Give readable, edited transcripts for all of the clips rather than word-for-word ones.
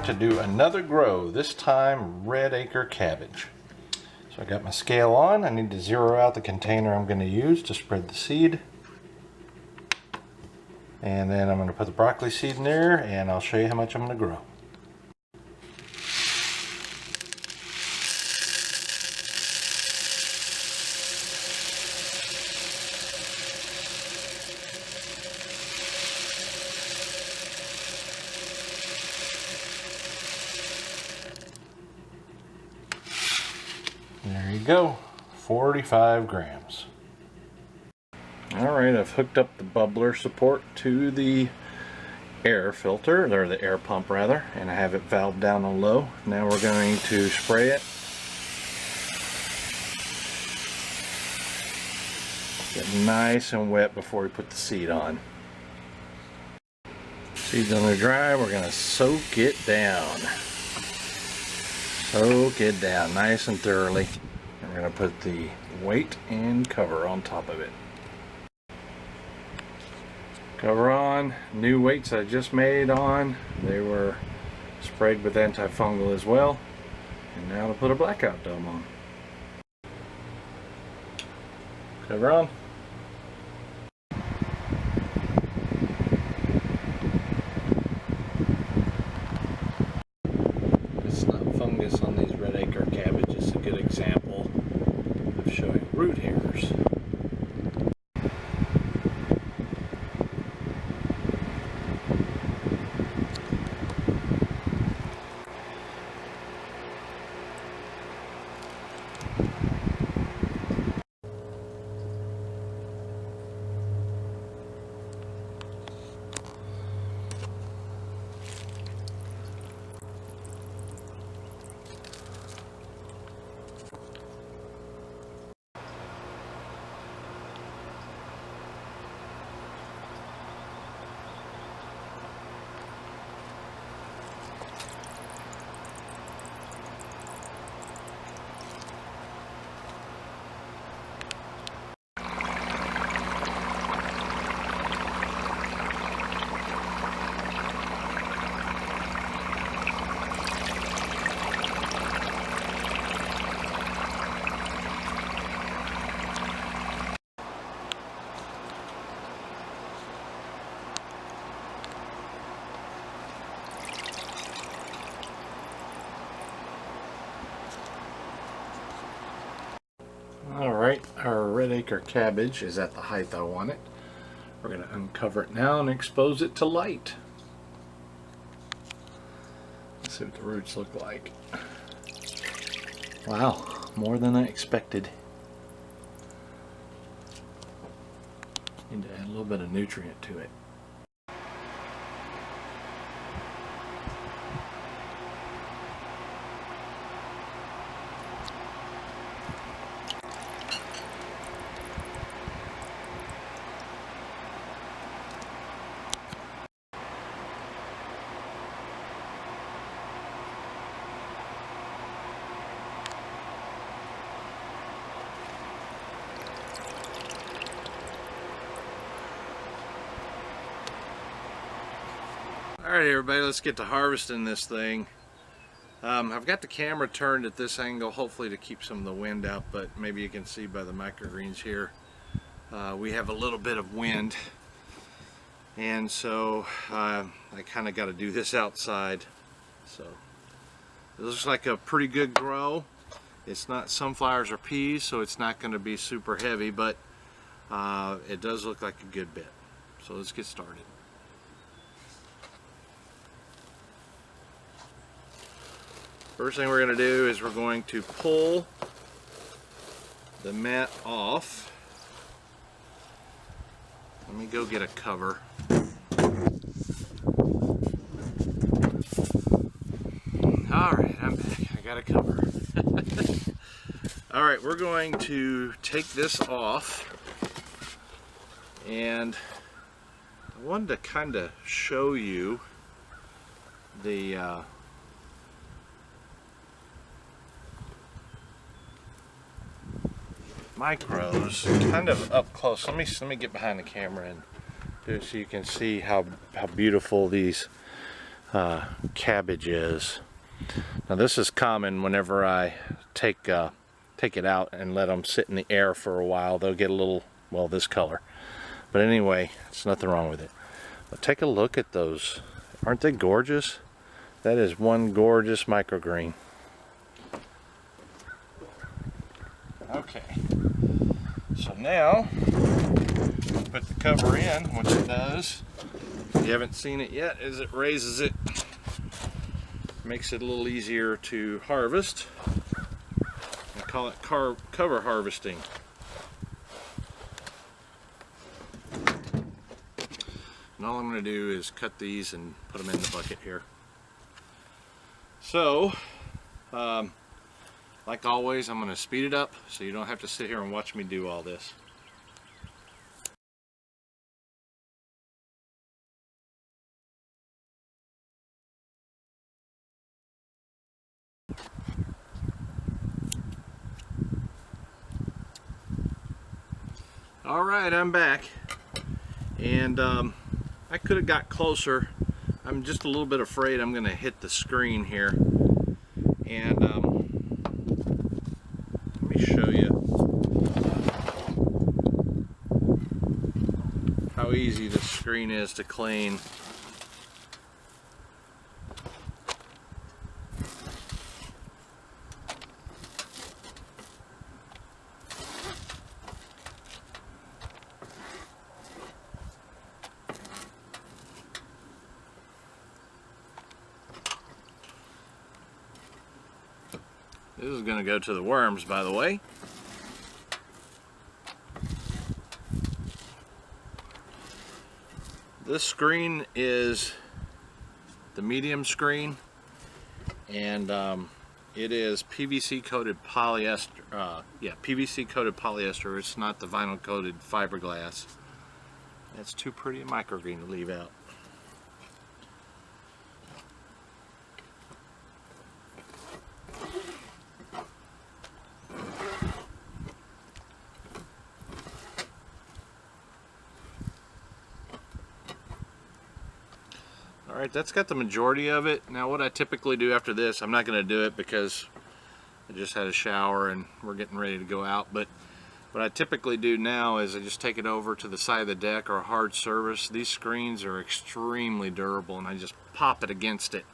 going to do another grow, this time red acre cabbage. So I got my scale on. I need to zero out the container I'm going to use to spread the seed. And then I'm going to put the broccoli seed in there and I'll show you how much I'm going to grow. There you go, 45 grams. Alright, I've hooked up the bubbler support to the air filter, or the air pump rather, and I have it valved down on low. Now we're going to spray it. Get nice and wet before we put the seed on. Seed's on the dry, we're going to soak it down. Soak it down nice and thoroughly. And we're going to put the weight and cover on top of it. Cover on. New weights I just made on. They were sprayed with antifungal as well. And now to put a blackout dome on. Cover on. Fungus on these red acre cabbage is a good example of showing root hairs. Alright, our red acre cabbage is at the height I want it. We're going to uncover it now and expose it to light. Let's see what the roots look like. Wow, more than I expected. Need to add a little bit of nutrient to it. Alright everybody, let's get to harvesting this thing. I've got the camera turned at this angle, hopefully to keep some of the wind out, but maybe you can see by the microgreens here. We have a little bit of wind, and so I kind of got to do this outside. So it looks like a pretty good grow. It's not sunflowers or peas, so it's not going to be super heavy, but it does look like a good bit. So let's get started. First thing we're going to do is we're going to pull the mat off. Let me go get a cover. Alright, I'm back. I got a cover. Alright, we're going to take this off, and I wanted to kind of show you the micros kind of up close. Let me get behind the camera and do it so you can see how beautiful these cabbage is. Now this is common whenever I take it out and let them sit in the air for a while. They'll get a little, well, this color. But anyway, there's nothing wrong with it. But take a look at those. Aren't they gorgeous? That is one gorgeous microgreen. Okay, so now put the cover in. What it does, if you haven't seen it yet, is it raises it, makes it a little easier to harvest. I call it cover harvesting. And all I'm going to do is cut these and put them in the bucket here. So, like always, I'm going to speed it up so you don't have to sit here and watch me do all this. Alright, I'm back, and I could have got closer. I'm just a little bit afraid I'm going to hit the screen here, and let me show you how easy this screen is to clean. This is going to go to the worms, by the way. This screen is the medium screen, and it is PVC coated polyester. PVC coated polyester. It's not the vinyl coated fiberglass. That's too pretty a microgreen to leave out. Alright, that's got the majority of it. Now what I typically do after this, I'm not going to do it because I just had a shower and we're getting ready to go out, but what I typically do now is I just take it over to the side of the deck or a hard surface. These screens are extremely durable, and I just pop it against it,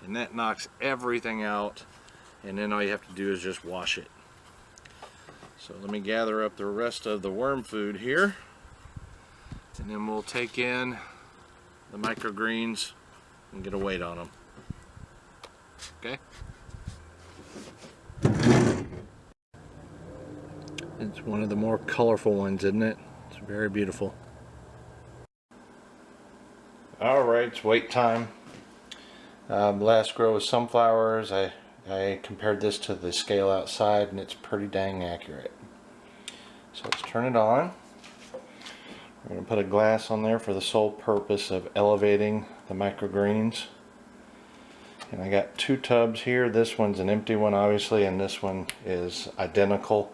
and that knocks everything out, and then all you have to do is just wash it. So let me gather up the rest of the worm food here, and then we'll take in the microgreens and get a weight on them. Okay? It's one of the more colorful ones, isn't it? It's very beautiful. Alright, it's weight time. Last grow of sunflowers, I compared this to the scale outside, and it's pretty dang accurate. So let's turn it on. We're going to put a glass on there for the sole purpose of elevating the microgreens. And I got two tubs here. This one's an empty one, obviously, and this one is identical.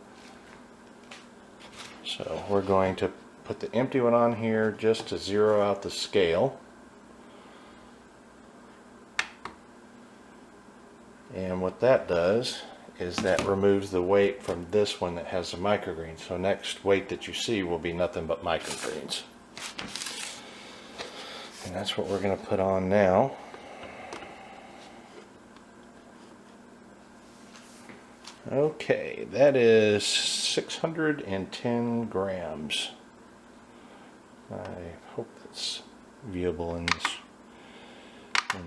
So we're going to put the empty one on here just to zero out the scale. And what that does is that removes the weight from this one that has the microgreens. So next weight that you see will be nothing but microgreens. And that's what we're going to put on now. Okay, that is 610 grams. I hope that's viewable in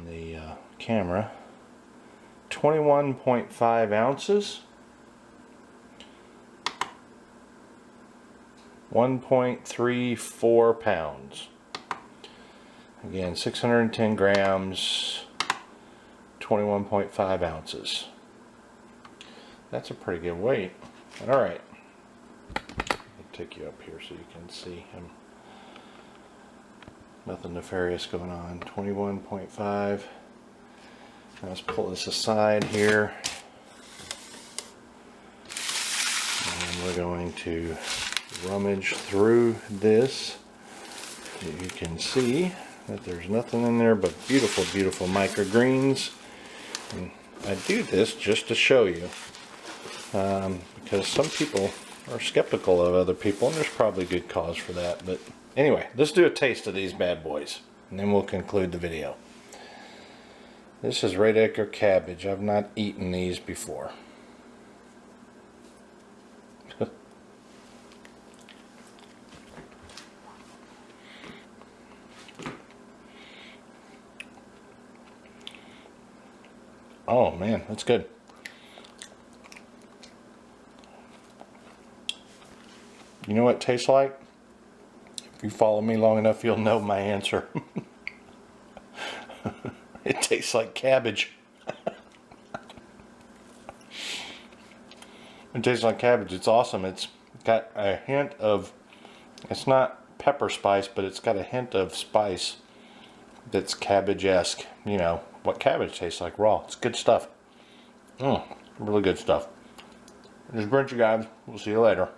the camera. 21.5 ounces. 1.34 pounds. Again, 610 grams, 21.5 ounces. That's a pretty good weight. Alright. I'll take you up here so you can see him. Nothing nefarious going on. 21.5. Let's pull this aside here. And we're going to rummage through this. You can see that there's nothing in there but beautiful, beautiful microgreens. And I do this just to show you, because some people are skeptical of other people, and there's probably good cause for that. But anyway, let's do a taste of these bad boys, and then we'll conclude the video. This is Acre cabbage. I've not eaten these before. Oh man, that's good. You know what it tastes like? If you follow me long enough, you'll know my answer. It tastes like cabbage. It tastes like cabbage. It's awesome. It's got a hint of, it's not pepper spice, but it's got a hint of spice that's cabbage-esque. You know, what cabbage tastes like raw. It's good stuff. Really good stuff. Just burnt you guys. We'll see you later.